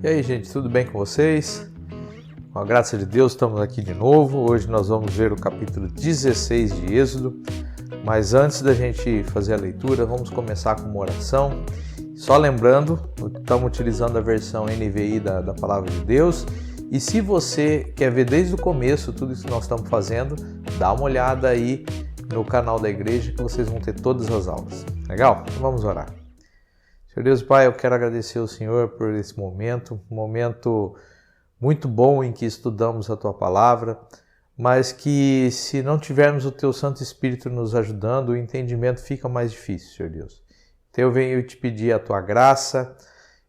E aí, gente, tudo bem com vocês? Com a graça de Deus, estamos aqui de novo. Hoje nós vamos ver o capítulo 16 de Êxodo. Mas antes da gente fazer a leitura, vamos começar com uma oração. Só lembrando, estamos utilizando a versão NVI da Palavra de Deus. E se você quer ver desde o começo tudo isso que nós estamos fazendo, dá uma olhada aí no canal da igreja que vocês vão ter todas as aulas. Legal? Então vamos orar. Senhor Deus Pai, eu quero agradecer ao Senhor por esse momento, um momento muito bom em que estudamos a Tua Palavra, mas que se não tivermos o Teu Santo Espírito nos ajudando, o entendimento fica mais difícil, Senhor Deus. Então eu venho te pedir a Tua graça,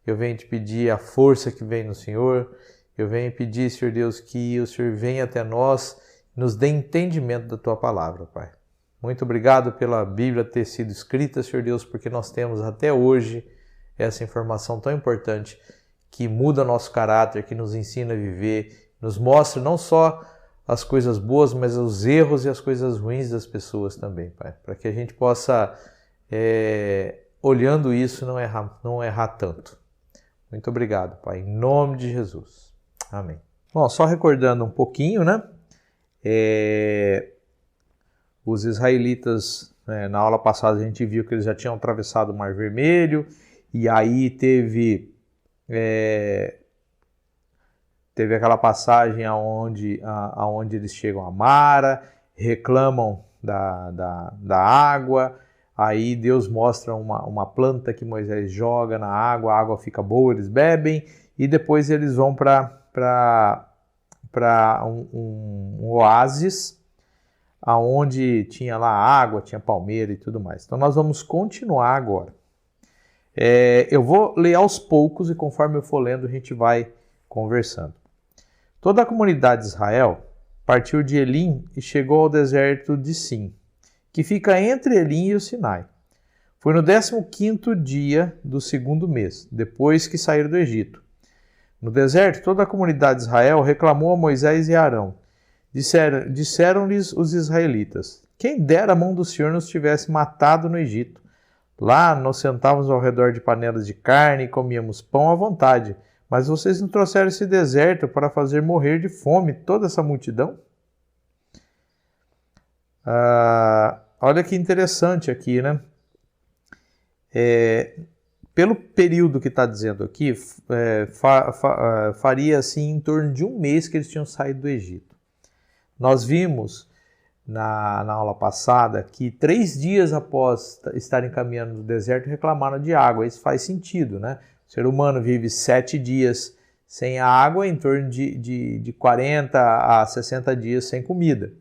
eu venho te pedir a força que vem no Senhor, eu venho pedir, Senhor Deus, que o Senhor venha até nós e nos dê entendimento da Tua Palavra, Pai. Muito obrigado pela Bíblia ter sido escrita, Senhor Deus, porque nós temos até hoje essa informação tão importante que muda nosso caráter, que nos ensina a viver, nos mostra não só as coisas boas, mas os erros e as coisas ruins das pessoas também, Pai. Para que a gente possa, olhando isso, não errar tanto. Muito obrigado, Pai. Em nome de Jesus. Amém. Bom, só recordando um pouquinho, né? Os israelitas, na aula passada a gente viu que eles já tinham atravessado o Mar Vermelho, e aí teve aquela passagem aonde eles chegam a Mara, reclamam da água, aí Deus mostra uma planta que Moisés joga na água, a água fica boa, eles bebem, e depois eles vão para um oásis, aonde tinha lá água, tinha palmeira e tudo mais. Então nós vamos continuar agora. Eu vou ler aos poucos e conforme eu for lendo a gente vai conversando. Toda a comunidade de Israel partiu de Elim e chegou ao deserto de Sim, que fica entre Elim e o Sinai. Foi no 15º dia do 2º mês, depois que saíram do Egito. No deserto, toda a comunidade de Israel reclamou a Moisés e Arão. Disseram-lhes os israelitas: quem dera a mão do Senhor nos tivesse matado no Egito. Lá nós sentávamos ao redor de panelas de carne e comíamos pão à vontade. Mas vocês não trouxeram esse deserto para fazer morrer de fome toda essa multidão? Olha que interessante aqui, né? Pelo período que está dizendo aqui, faria assim em torno de um mês que eles tinham saído do Egito. Nós vimos na aula passada que 3 dias após estarem caminhando no deserto reclamaram de água. Isso faz sentido, né? O ser humano vive 7 dias sem água, em torno de 40 a 60 dias sem comida.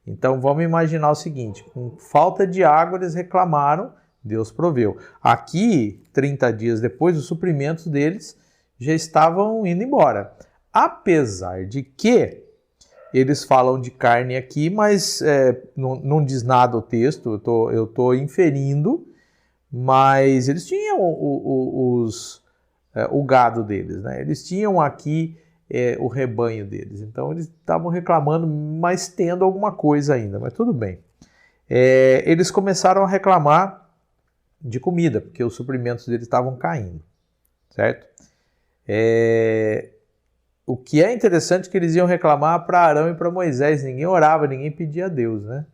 Então vamos imaginar o seguinte: com falta de água eles reclamaram, Deus proveu. Aqui, 30 dias depois, os suprimentos deles já estavam indo embora. Apesar de que eles falam de carne aqui, mas não diz nada o texto, eu estou inferindo, mas eles tinham o gado deles, né? Eles tinham aqui o rebanho deles, então eles estavam reclamando, mas tendo alguma coisa ainda, mas tudo bem. Eles começaram a reclamar de comida, porque os suprimentos deles estavam caindo, certo? O que é interessante é que eles iam reclamar para Arão e para Moisés. Ninguém orava, ninguém pedia a Deus, né?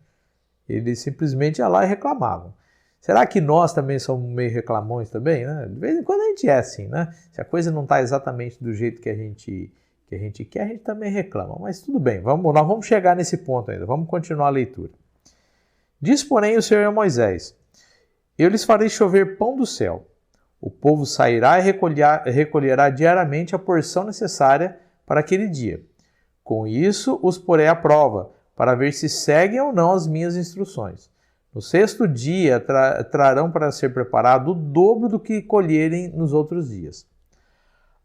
Eles simplesmente iam lá e reclamavam. Será que nós também somos meio reclamões também, né? De vez em quando a gente é assim, né? Se a coisa não está exatamente do jeito que a gente quer, a gente também reclama. Mas tudo bem, nós vamos chegar nesse ponto ainda. Vamos continuar a leitura. Diz, porém, o Senhor a Moisés: eu lhes farei chover pão do céu. O povo sairá e recolherá diariamente a porção necessária para aquele dia. Com isso, os porei à prova, para ver se seguem ou não as minhas instruções. No 6º dia, trarão para ser preparado o dobro do que colherem nos outros dias.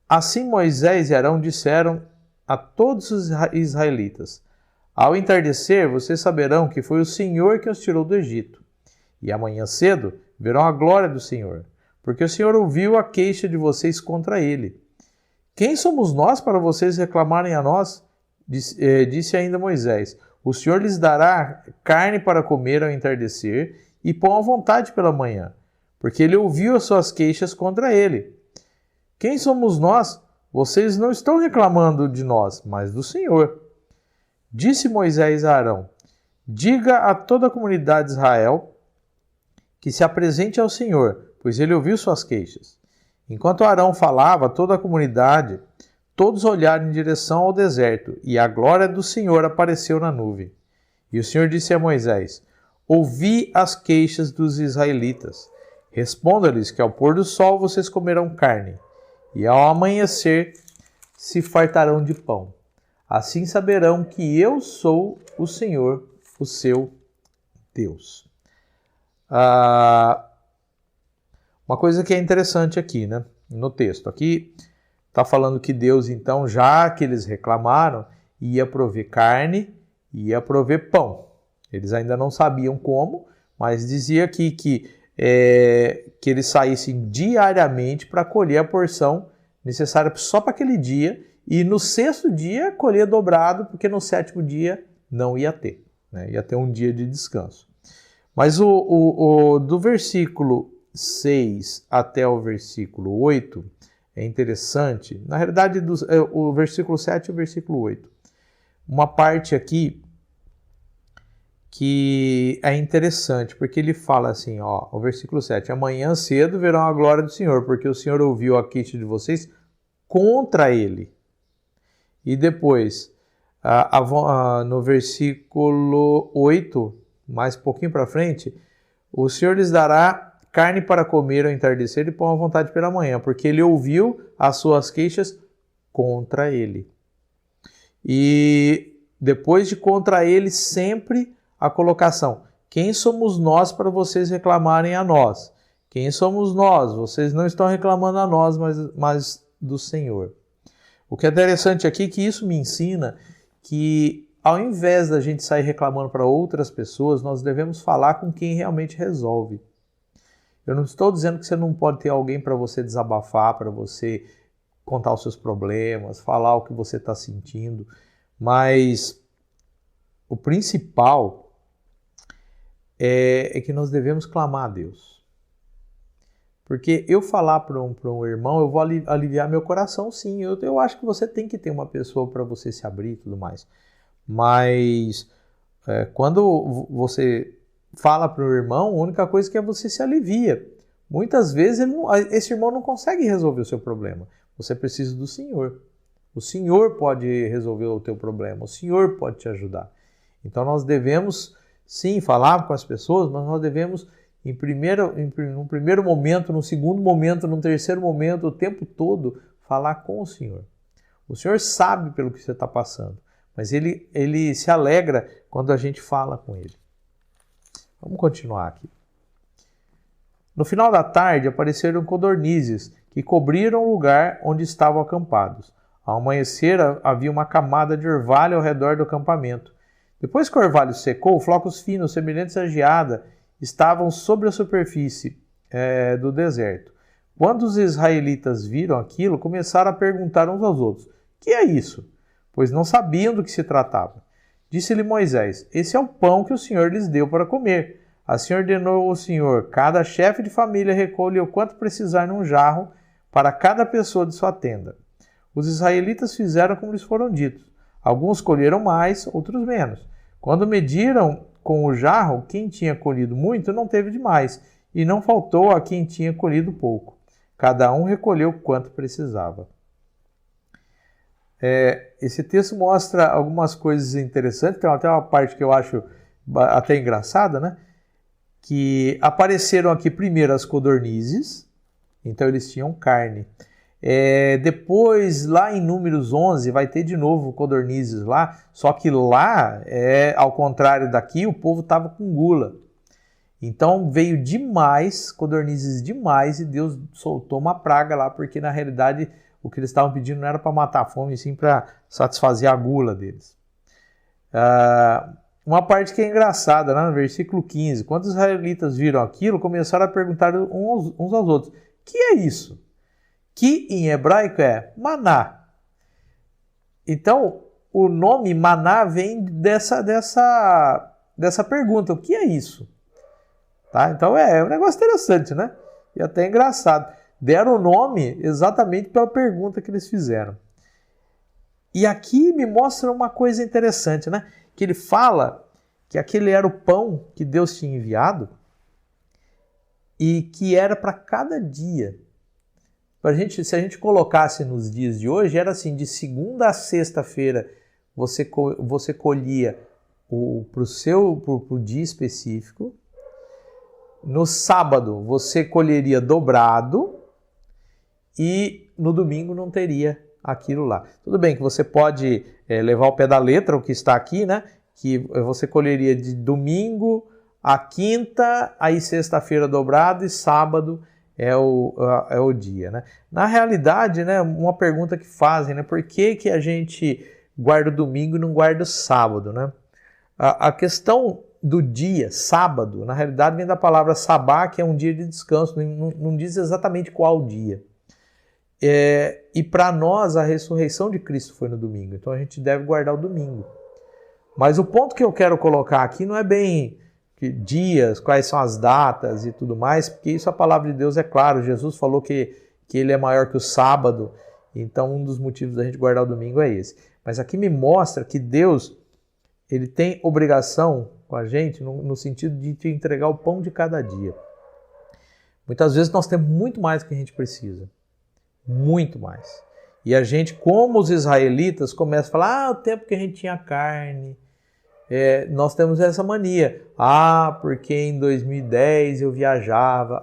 Assim Moisés e Arão disseram a todos os israelitas: ao entardecer, vocês saberão que foi o Senhor que os tirou do Egito. E amanhã cedo verão a glória do Senhor, porque o Senhor ouviu a queixa de vocês contra ele. Quem somos nós para vocês reclamarem a nós? Disse ainda Moisés: o Senhor lhes dará carne para comer ao entardecer e pão à vontade pela manhã, porque ele ouviu as suas queixas contra ele. Quem somos nós? Vocês não estão reclamando de nós, mas do Senhor. Disse Moisés a Arão: diga a toda a comunidade de Israel que se apresente ao Senhor, pois ele ouviu suas queixas. Enquanto Arão falava, toda a comunidade, todos olharam em direção ao deserto, e a glória do Senhor apareceu na nuvem. E o Senhor disse a Moisés: ouvi as queixas dos israelitas. Responda-lhes que ao pôr do sol vocês comerão carne, e ao amanhecer se fartarão de pão. Assim saberão que eu sou o Senhor, o seu Deus. Uma coisa que é interessante aqui, né, no texto. Aqui está falando que Deus, então, já que eles reclamaram, ia prover carne, ia prover pão. Eles ainda não sabiam como, mas dizia aqui que eles saíssem diariamente para colher a porção necessária só para aquele dia, e no sexto dia colher dobrado, porque no sétimo dia não ia ter, né? Ia ter um dia de descanso. Mas do versículo 6 até o versículo 8 é interessante. Na realidade, o versículo 7 e o versículo 8. Uma parte aqui que é interessante, porque ele fala assim, o versículo 7, amanhã cedo verão a glória do Senhor, porque o Senhor ouviu a queixa de vocês contra ele. E depois, no versículo 8, mais um pouquinho para frente, o Senhor lhes dará carne para comer ao entardecer e pão à vontade pela manhã, porque ele ouviu as suas queixas contra ele. E depois de contra ele, sempre a colocação: quem somos nós para vocês reclamarem a nós? Quem somos nós? Vocês não estão reclamando a nós, mas do Senhor. O que é interessante aqui é que isso me ensina que, ao invés da gente sair reclamando para outras pessoas, nós devemos falar com quem realmente resolve. Eu não estou dizendo que você não pode ter alguém para você desabafar, para você contar os seus problemas, falar o que você está sentindo, mas o principal é que nós devemos clamar a Deus. Porque eu falar para um irmão, eu vou aliviar meu coração, sim. Eu acho que você tem que ter uma pessoa para você se abrir e tudo mais. Mas quando você fala para o irmão, a única coisa que é você se alivia. Muitas vezes esse irmão não consegue resolver o seu problema. Você precisa do Senhor. O Senhor pode resolver o teu problema. O Senhor pode te ajudar. Então nós devemos, sim, falar com as pessoas, mas nós devemos, num primeiro momento, no segundo momento, no terceiro momento, o tempo todo, falar com o Senhor. O Senhor sabe pelo que você está passando, mas Ele se alegra quando a gente fala com Ele. Vamos continuar aqui. No final da tarde apareceram codornizes que cobriram o lugar onde estavam acampados. Ao amanhecer havia uma camada de orvalho ao redor do acampamento. Depois que o orvalho secou, flocos finos, semelhantes a geada, estavam sobre a superfície do deserto. Quando os israelitas viram aquilo, começaram a perguntar uns aos outros: que é isso? Pois não sabiam do que se tratava. Disse-lhe Moisés: esse é o pão que o Senhor lhes deu para comer. Assim ordenou o Senhor: cada chefe de família recolhe o quanto precisar num jarro para cada pessoa de sua tenda. Os israelitas fizeram como lhes foram ditos. Alguns colheram mais, outros menos. Quando mediram com o jarro, quem tinha colhido muito não teve demais, e não faltou a quem tinha colhido pouco. Cada um recolheu quanto precisava. Esse texto mostra algumas coisas interessantes. Tem até uma parte que eu acho até engraçada, né? Que apareceram aqui primeiro as codornizes, então eles tinham carne. Depois, lá em Números 11, vai ter de novo codornizes lá, só que lá, ao contrário daqui, o povo estava com gula. Então veio demais, codornizes demais, e Deus soltou uma praga lá, porque na realidade o que eles estavam pedindo não era para matar a fome, sim para satisfazer a gula deles. Uma parte que é engraçada, lá no versículo 15, quando os israelitas viram aquilo, começaram a perguntar uns aos outros: que é isso? Que em hebraico é maná. Então, o nome maná vem dessa pergunta: o que é isso? Tá? Então é um negócio interessante, né? E até é engraçado. Deram o nome exatamente pela pergunta que eles fizeram. E aqui me mostra uma coisa interessante, né? Que ele fala que aquele era o pão que Deus tinha enviado e que era para cada dia. Se a gente colocasse nos dias de hoje, era assim, de segunda a sexta-feira você colhia para o dia específico. No sábado você colheria dobrado e no domingo não teria aquilo lá. Tudo bem que você pode levar ao pé da letra o que está aqui, né? Que você colheria de domingo a quinta, aí sexta-feira dobrado e sábado é o dia, né? Na realidade, né, uma pergunta que fazem, né? Por que a gente guarda o domingo e não guarda o sábado, né? A questão do dia, sábado, na realidade vem da palavra sabá, que é um dia de descanso, não diz exatamente qual dia. E para nós a ressurreição de Cristo foi no domingo, então a gente deve guardar o domingo. Mas o ponto que eu quero colocar aqui não é bem que dias, quais são as datas e tudo mais, porque isso a palavra de Deus é claro. Jesus falou que ele é maior que o sábado, então um dos motivos da gente guardar o domingo é esse. Mas aqui me mostra que Deus, ele tem obrigação com a gente no sentido de te entregar o pão de cada dia. Muitas vezes nós temos muito mais do que a gente precisa. Muito mais. E a gente, como os israelitas, começa a falar, o tempo que a gente tinha carne, nós temos essa mania. Porque em 2010 eu viajava.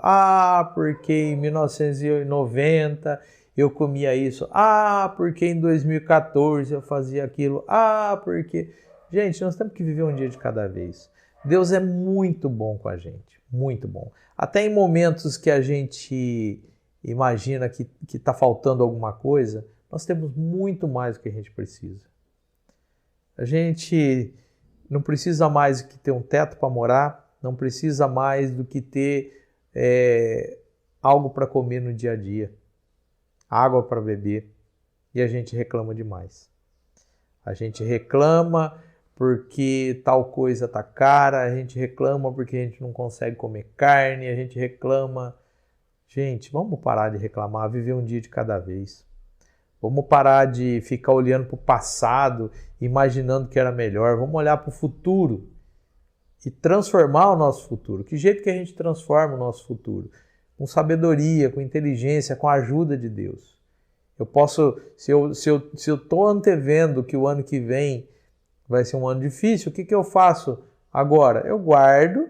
Porque em 1990 eu comia isso. Porque em 2014 eu fazia aquilo. Porque... Gente, nós temos que viver um dia de cada vez. Deus é muito bom com a gente. Muito bom. Até em momentos que a gente imagina que está faltando alguma coisa, nós temos muito mais do que a gente precisa. A gente não precisa mais do que ter um teto para morar, não precisa mais do que ter algo para comer no dia a dia, água para beber, e a gente reclama demais. A gente reclama porque tal coisa está cara, a gente reclama porque a gente não consegue comer carne, a gente reclama. Gente, vamos parar de reclamar, viver um dia de cada vez. Vamos parar de ficar olhando para o passado, imaginando que era melhor. Vamos olhar para o futuro e transformar o nosso futuro. Que jeito que a gente transforma o nosso futuro? Com sabedoria, com inteligência, com a ajuda de Deus. Eu posso, se eu estou antevendo que o ano que vem vai ser um ano difícil, o que eu faço agora? Eu guardo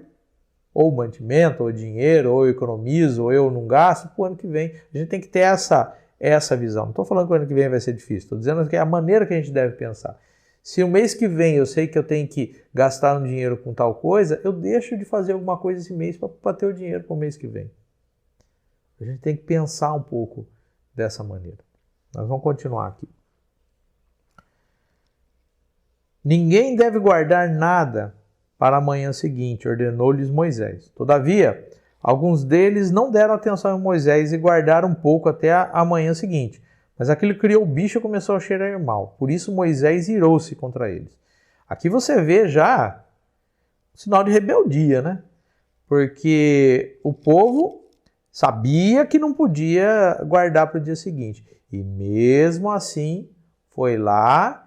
ou mantimento, ou dinheiro, ou eu economizo, ou eu não gasto para o ano que vem. A gente tem que ter essa visão. Não estou falando que o ano que vem vai ser difícil, estou dizendo que é a maneira que a gente deve pensar. Se o mês que vem eu sei que eu tenho que gastar um dinheiro com tal coisa, eu deixo de fazer alguma coisa esse mês para ter o dinheiro para o mês que vem. A gente tem que pensar um pouco dessa maneira. Nós vamos continuar aqui. Ninguém deve guardar nada para a manhã seguinte, ordenou-lhes Moisés. Todavia, alguns deles não deram atenção a Moisés e guardaram um pouco até a manhã seguinte. Mas aquilo criou o bicho e começou a cheirar mal. Por isso Moisés irou-se contra eles. Aqui você vê já um sinal de rebeldia, né? Porque o povo sabia que não podia guardar para o dia seguinte. E mesmo assim foi lá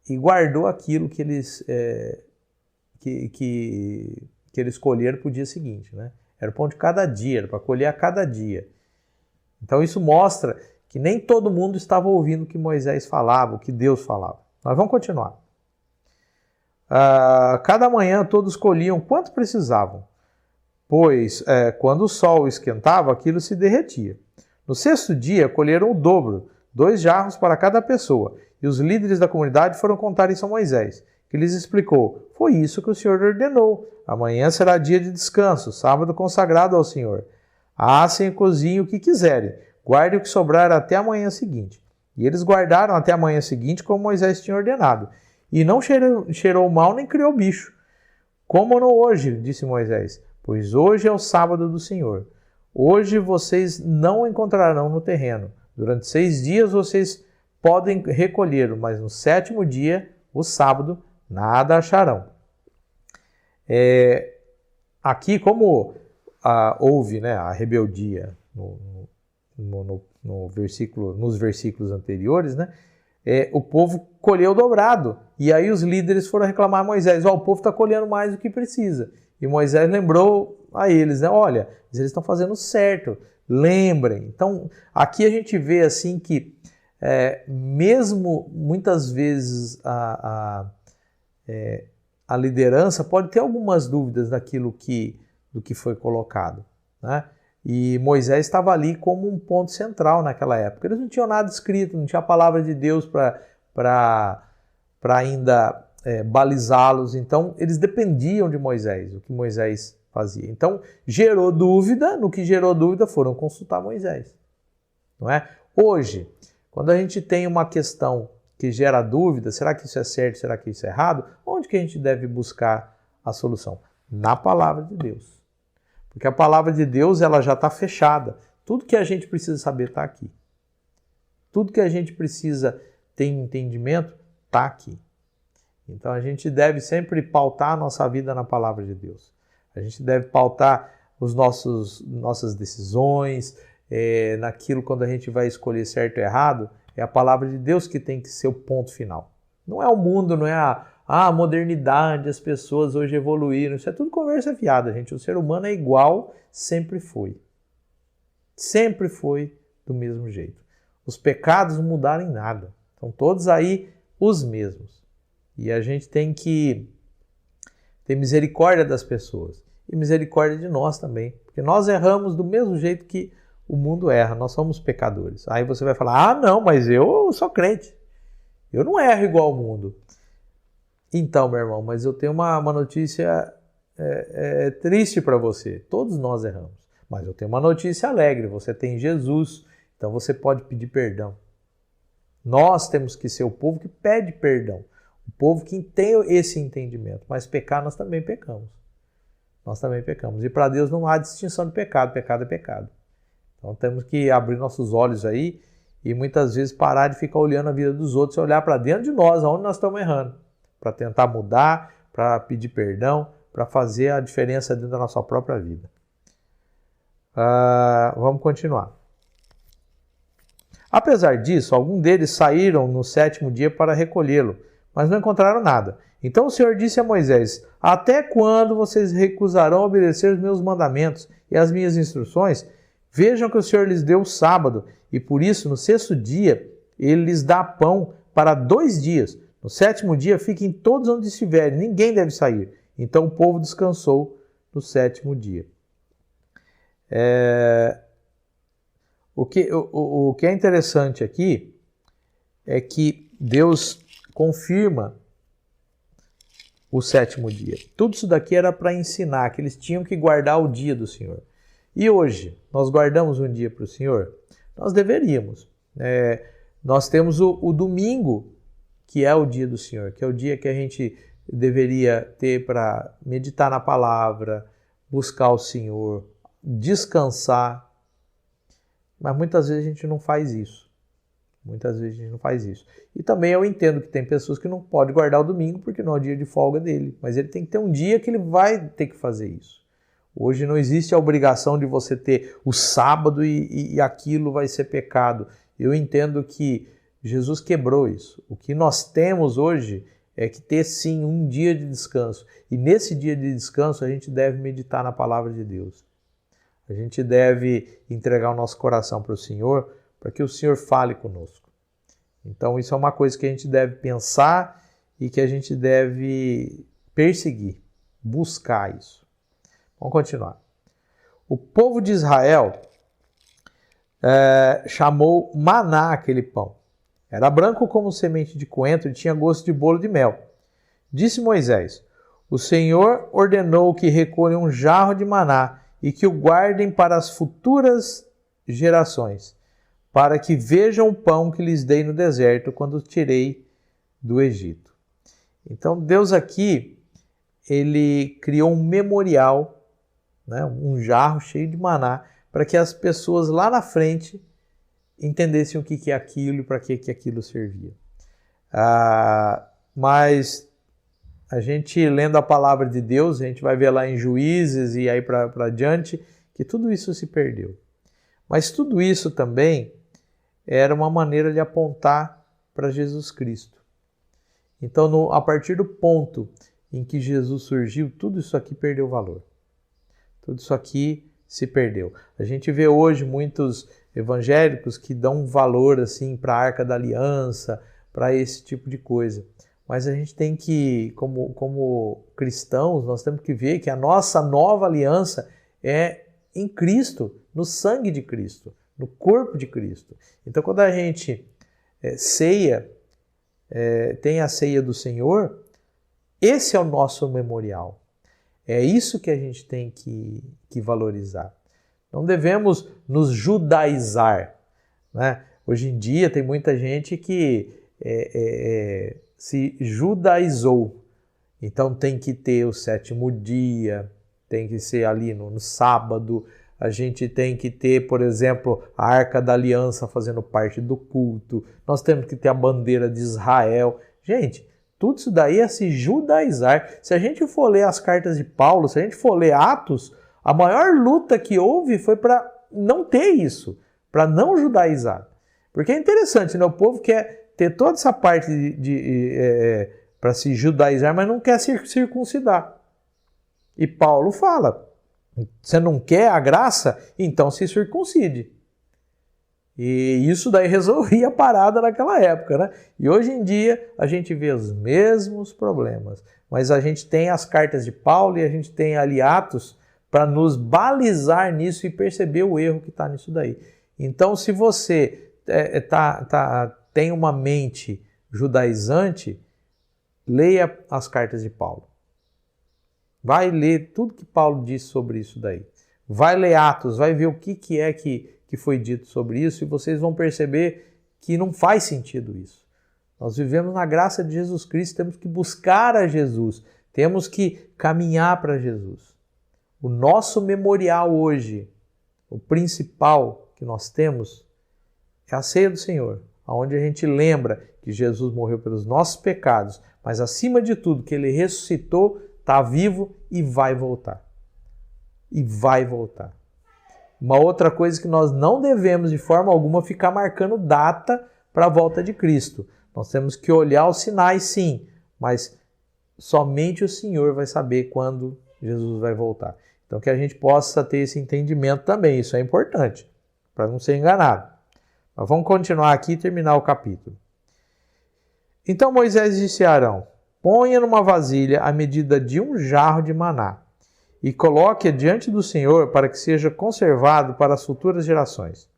e guardou aquilo que eles que eles colheram para o dia seguinte, né? Era o pão de cada dia, era para colher a cada dia. Então isso mostra que nem todo mundo estava ouvindo o que Moisés falava, o que Deus falava. Nós vamos continuar. Cada manhã todos colhiam quanto precisavam, pois quando o sol esquentava, aquilo se derretia. No sexto dia colheram o dobro, 2 jarros para cada pessoa, e os líderes da comunidade foram contar isso a Moisés, que lhes explicou: foi isso que o Senhor ordenou. Amanhã será dia de descanso, sábado consagrado ao Senhor. Assem e cozinhem o que quiserem, guardem o que sobrar até a manhã seguinte. E eles guardaram até a manhã seguinte, como Moisés tinha ordenado. E não cheirou mal nem criou bicho. Comam-no hoje, disse Moisés, pois hoje é o sábado do Senhor. Hoje vocês não o encontrarão no terreno. Durante 6 dias vocês podem recolhê-lo, mas no 7º dia, o sábado, nada acharão. Aqui, como houve, né, a rebeldia nos versículos anteriores, né, o povo colheu dobrado. E aí os líderes foram reclamar a Moisés, o povo está colhendo mais do que precisa. E Moisés lembrou a eles, né, olha, eles estão fazendo certo, lembrem. Então, aqui a gente vê assim que, mesmo muitas vezes a liderança pode ter algumas dúvidas do que foi colocado, né? E Moisés estava ali como um ponto central naquela época. Eles não tinham nada escrito, não tinha a palavra de Deus para ainda balizá-los. Então, eles dependiam de Moisés, o que Moisés fazia. Então, gerou dúvida, no que gerou dúvida foram consultar Moisés. Não é? Hoje, quando a gente tem uma questão que gera dúvida, será que isso é certo, será que isso é errado? Onde que a gente deve buscar a solução? Na palavra de Deus. Porque a palavra de Deus, ela já está fechada. Tudo que a gente precisa saber está aqui. Tudo que a gente precisa ter entendimento está aqui. Então a gente deve sempre pautar a nossa vida na palavra de Deus. A gente deve pautar nossas decisões, naquilo quando a gente vai escolher certo ou errado, é a palavra de Deus que tem que ser o ponto final. Não é o mundo, não é a modernidade, as pessoas hoje evoluíram. Isso é tudo conversa fiada, gente. O ser humano é igual, sempre foi. Sempre foi do mesmo jeito. Os pecados não mudaram em nada. Estão todos aí os mesmos. E a gente tem que ter misericórdia das pessoas. E misericórdia de nós também. Porque nós erramos do mesmo jeito que o mundo erra. Nós somos pecadores. Aí você vai falar, não, mas eu sou crente. Eu não erro igual ao mundo. Então, meu irmão, mas eu tenho uma notícia triste para você. Todos nós erramos. Mas eu tenho uma notícia alegre. Você tem Jesus, então você pode pedir perdão. Nós temos que ser o povo que pede perdão. O povo que tem esse entendimento. Mas pecar, nós também pecamos. Nós também pecamos. E para Deus não há distinção de pecado. Pecado é pecado. Então temos que abrir nossos olhos aí e muitas vezes parar de ficar olhando a vida dos outros e olhar para dentro de nós, aonde nós estamos errando. Para tentar mudar, para pedir perdão, para fazer a diferença dentro da nossa própria vida. Vamos continuar. Apesar disso, alguns deles saíram no 7º dia para recolhê-lo, mas não encontraram nada. Então o Senhor disse a Moisés, até quando vocês recusarão obedecer os meus mandamentos e as minhas instruções? Vejam que o Senhor lhes deu o sábado, e por isso no 6º dia ele lhes dá pão para 2 dias. No 7º dia fiquem todos onde estiverem, ninguém deve sair. Então o povo descansou no 7º dia. O que é interessante aqui é que Deus confirma o 7º dia. Tudo isso daqui era para ensinar que eles tinham que guardar o dia do Senhor. E hoje, nós guardamos um dia para o Senhor? Nós deveríamos. Nós temos o domingo, que é o dia do Senhor, que é o dia que a gente deveria ter para meditar na palavra, buscar o Senhor, descansar. Mas muitas vezes a gente não faz isso. Muitas vezes a gente não faz isso. E também eu entendo que tem pessoas que não podem guardar o domingo porque não é o dia de folga dele. Mas ele tem que ter um dia que ele vai ter que fazer isso. Hoje não existe a obrigação de você ter o sábado e aquilo vai ser pecado. Eu entendo que Jesus quebrou isso. O que nós temos hoje é que ter sim um dia de descanso. E nesse dia de descanso a gente deve meditar na palavra de Deus. A gente deve entregar o nosso coração para o Senhor, para que o Senhor fale conosco. Então isso é uma coisa que a gente deve pensar e que a gente deve perseguir, buscar isso. Vamos continuar. O povo de Israel chamou maná aquele pão. Era branco como semente de coentro e tinha gosto de bolo de mel. Disse Moisés, o Senhor ordenou que recolham um jarro de maná e que o guardem para as futuras gerações, para que vejam o pão que lhes dei no deserto quando tirei do Egito. Então Deus aqui, ele criou um memorial, né, um jarro cheio de maná, para que as pessoas lá na frente entendessem o que é aquilo e para que aquilo servia. Mas a gente lendo a palavra de Deus, a gente vai ver lá em Juízes e aí para diante, que tudo isso se perdeu. Mas tudo isso também era uma maneira de apontar para Jesus Cristo. Então, a partir do ponto em que Jesus surgiu, tudo isso aqui perdeu valor. Tudo isso aqui se perdeu. A gente vê hoje muitos evangélicos que dão valor assim para a Arca da Aliança, para esse tipo de coisa. Mas a gente tem que, como cristãos, nós temos que ver que a nossa nova aliança é em Cristo, no sangue de Cristo, no corpo de Cristo. Então, quando a gente ceia, tem a ceia do Senhor, esse é o nosso memorial. É isso que a gente tem que valorizar. Não devemos nos judaizar, né? Hoje em dia tem muita gente que se judaizou. Então tem que ter o 7º dia, tem que ser ali no sábado. A gente tem que ter, por exemplo, a Arca da Aliança fazendo parte do culto. Nós temos que ter a bandeira de Israel. Gente, tudo isso daí é se judaizar. Se a gente for ler as cartas de Paulo, se a gente for ler Atos, a maior luta que houve foi para não ter isso, para não judaizar. Porque é interessante, né? O povo quer ter toda essa parte para se judaizar, mas não quer se circuncidar. E Paulo fala, você não quer a graça? Então se circuncide. E isso daí resolvia a parada naquela época, né? E hoje em dia a gente vê os mesmos problemas. Mas a gente tem as cartas de Paulo e a gente tem ali Atos para nos balizar nisso e perceber o erro que está nisso daí. Então, se você tem uma mente judaizante, leia as cartas de Paulo. Vai ler tudo que Paulo disse sobre isso daí. Vai ler Atos, vai ver o que é que foi dito sobre isso e vocês vão perceber que não faz sentido isso. Nós vivemos na graça de Jesus Cristo, temos que buscar a Jesus, temos que caminhar para Jesus. O nosso memorial hoje, o principal que nós temos, é a ceia do Senhor, onde a gente lembra que Jesus morreu pelos nossos pecados, mas acima de tudo que Ele ressuscitou, está vivo e vai voltar. E vai voltar. Uma outra coisa que nós não devemos de forma alguma ficar marcando data para a volta de Cristo. Nós temos que olhar os sinais, sim, mas somente o Senhor vai saber quando Jesus vai voltar. Então que a gente possa ter esse entendimento também, isso é importante, para não ser enganado. Mas vamos continuar aqui e terminar o capítulo. Então Moisés disse a Arão, ponha numa vasilha a medida de 1 jarro de maná e coloque-a diante do Senhor para que seja conservado para as futuras gerações.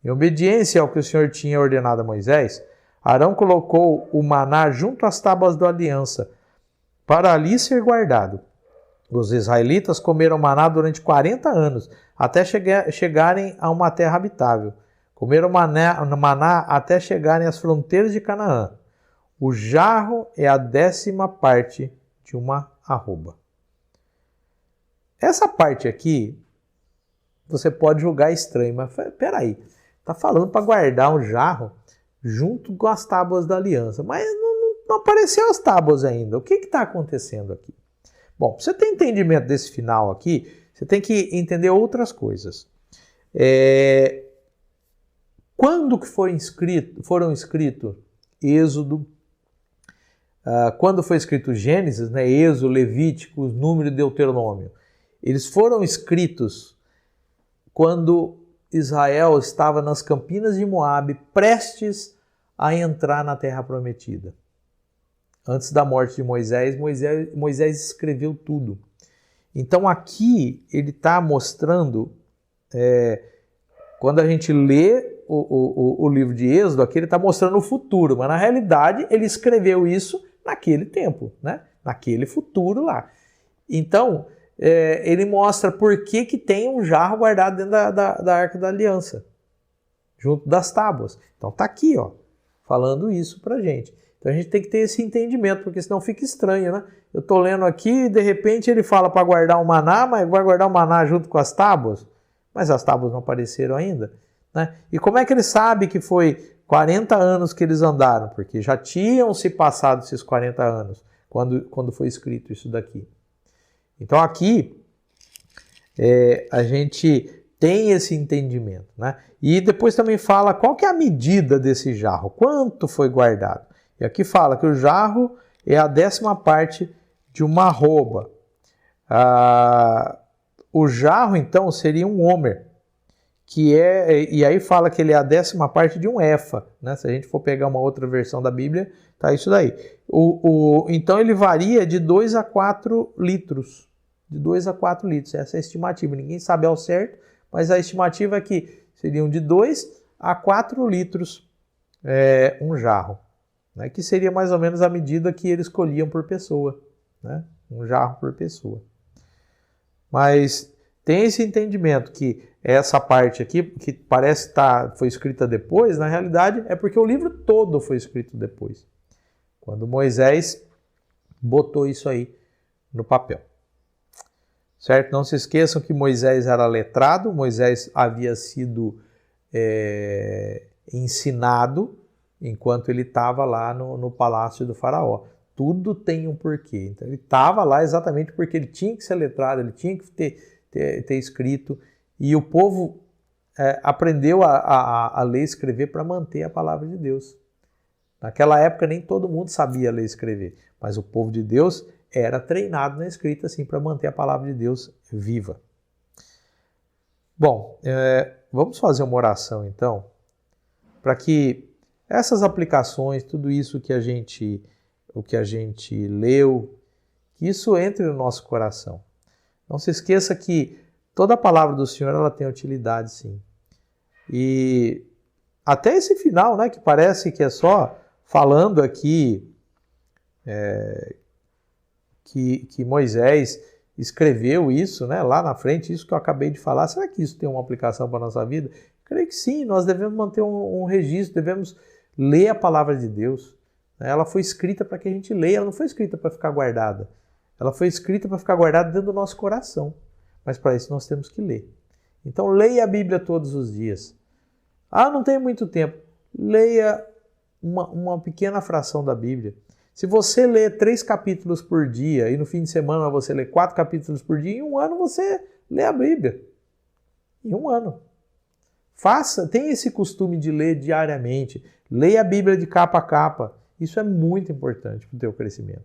Em obediência ao que o Senhor tinha ordenado a Moisés, Arão colocou o maná junto às tábuas da aliança, para ali ser guardado. Os israelitas comeram maná durante 40 anos, até chegarem a uma terra habitável. Comeram maná até chegarem às fronteiras de Canaã. O jarro é a 10ª parte de uma arroba. Essa parte aqui, você pode julgar estranho, mas peraí, está falando para guardar um jarro junto com as tábuas da aliança, mas não apareceu as tábuas ainda. O que está acontecendo aqui? Bom, para você ter entendimento desse final aqui, você tem que entender outras coisas. Quando que foram escritos Êxodo, quando foi escrito Gênesis, né, Êxodo, Levítico, Número e Deuteronômio? Eles foram escritos quando Israel estava nas campinas de Moabe, prestes a entrar na Terra Prometida. Antes da morte de Moisés escreveu tudo. Então aqui ele está mostrando, quando a gente lê o livro de Êxodo, aqui ele está mostrando o futuro, mas na realidade ele escreveu isso naquele tempo, né? Naquele futuro lá. Então, ele mostra por que tem um jarro guardado dentro da Arca da Aliança, junto das tábuas. Então está aqui, ó, falando isso para a gente. Então a gente tem que ter esse entendimento, porque senão fica estranho, né? Eu estou lendo aqui e de repente ele fala para guardar o maná, mas vai guardar o maná junto com as tábuas? Mas as tábuas não apareceram ainda, né? E como é que ele sabe que foi 40 anos que eles andaram? Porque já tinham se passado esses 40 anos. quando foi escrito isso daqui. Então aqui a gente tem esse entendimento, né? E depois também fala qual que é a medida desse jarro, quanto foi guardado. E aqui fala que o jarro é a 10ª parte de uma arroba. O jarro, então, seria um homer, e aí fala que ele é a 10ª parte de um efa, né? Se a gente for pegar uma outra versão da Bíblia, tá isso daí. Então ele varia de 2 a 4 litros. De 2 a 4 litros, essa é a estimativa. Ninguém sabe ao certo, mas a estimativa é que seriam de 2 a 4 litros um jarro, né? Que seria mais ou menos a medida que eles colhiam por pessoa, né? Um jarro por pessoa. Mas tem esse entendimento que essa parte aqui, que parece foi escrita depois, na realidade é porque o livro todo foi escrito depois, quando Moisés botou isso aí no papel. Certo? Não se esqueçam que Moisés era letrado, Moisés havia sido ensinado enquanto ele estava lá no palácio do faraó. Tudo tem um porquê. Então ele estava lá exatamente porque ele tinha que ser letrado, ele tinha que ter escrito, e o povo aprendeu a ler e escrever para manter a palavra de Deus. Naquela época nem todo mundo sabia ler e escrever, mas o povo de Deus era treinado na escrita assim para manter a palavra de Deus viva. Bom, vamos fazer uma oração então, para que essas aplicações, tudo isso que a gente leu, que isso entre no nosso coração. Não se esqueça que toda a palavra do Senhor ela tem utilidade, sim. E até esse final, né, que parece que é só falando aqui que Moisés escreveu isso, né, lá na frente, isso que eu acabei de falar, será que isso tem uma aplicação para a nossa vida? Creio que sim, nós devemos manter um registro, devemos ler a palavra de Deus. Ela foi escrita para que a gente leia, ela não foi escrita para ficar guardada. Ela foi escrita para ficar guardada dentro do nosso coração. Mas para isso nós temos que ler. Então leia a Bíblia todos os dias. Não tenho muito tempo. Leia uma pequena fração da Bíblia. Se você ler 3 capítulos por dia e no fim de semana você lê 4 capítulos por dia, em um ano você lê a Bíblia. Em um ano. Tenha esse costume de ler diariamente. Leia a Bíblia de capa a capa. Isso é muito importante para o teu crescimento.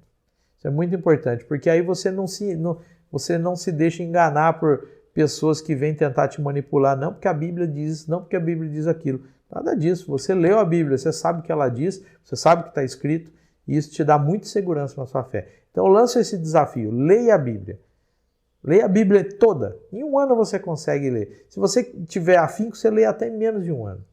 Isso é muito importante, porque aí você não se deixa enganar por pessoas que vêm tentar te manipular, não porque a Bíblia diz isso, não porque a Bíblia diz aquilo. Nada disso. Você leu a Bíblia, você sabe o que ela diz, você sabe o que está escrito, e isso te dá muita segurança na sua fé. Então eu lanço esse desafio, leia a Bíblia. Leia a Bíblia toda. Em um ano você consegue ler. Se você tiver afinco, você lê até em menos de um ano.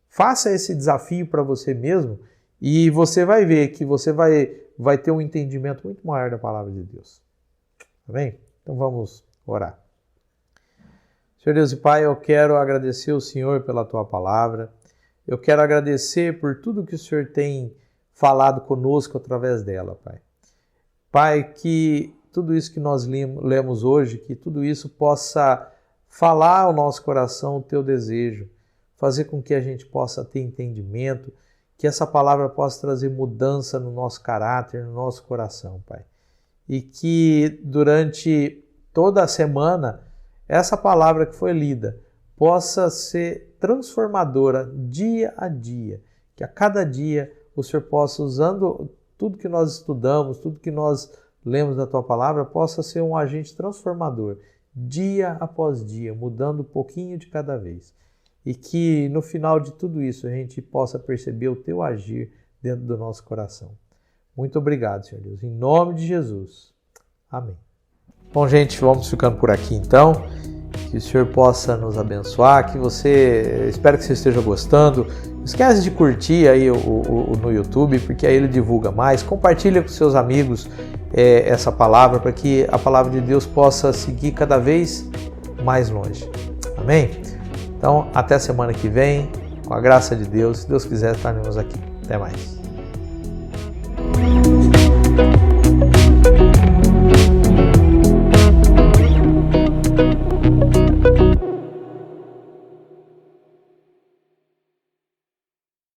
Faça esse desafio para você mesmo e você vai ver que você vai ter um entendimento muito maior da palavra de Deus. Tá bem? Então vamos orar. Senhor Deus e Pai, eu quero agradecer ao Senhor pela Tua palavra. Eu quero agradecer por tudo que o Senhor tem falado conosco através dela, Pai. Pai, que tudo isso que nós lemos hoje, que tudo isso possa falar ao nosso coração o Teu desejo, fazer com que a gente possa ter entendimento, que essa palavra possa trazer mudança no nosso caráter, no nosso coração, Pai. E que durante toda a semana, essa palavra que foi lida possa ser transformadora dia a dia, que a cada dia o Senhor possa, usando tudo que nós estudamos, tudo que nós lemos da Tua palavra, possa ser um agente transformador, dia após dia, mudando um pouquinho de cada vez. E que no final de tudo isso a gente possa perceber o Teu agir dentro do nosso coração. Muito obrigado, Senhor Deus. Em nome de Jesus. Amém. Bom, gente, vamos ficando por aqui então. Que o Senhor possa nos abençoar, espero que você esteja gostando. Não esquece de curtir aí no YouTube, porque aí ele divulga mais. Compartilha com seus amigos essa palavra, para que a palavra de Deus possa seguir cada vez mais longe. Amém? Então, até a semana que vem, com a graça de Deus. Se Deus quiser, estaremos aqui. Até mais.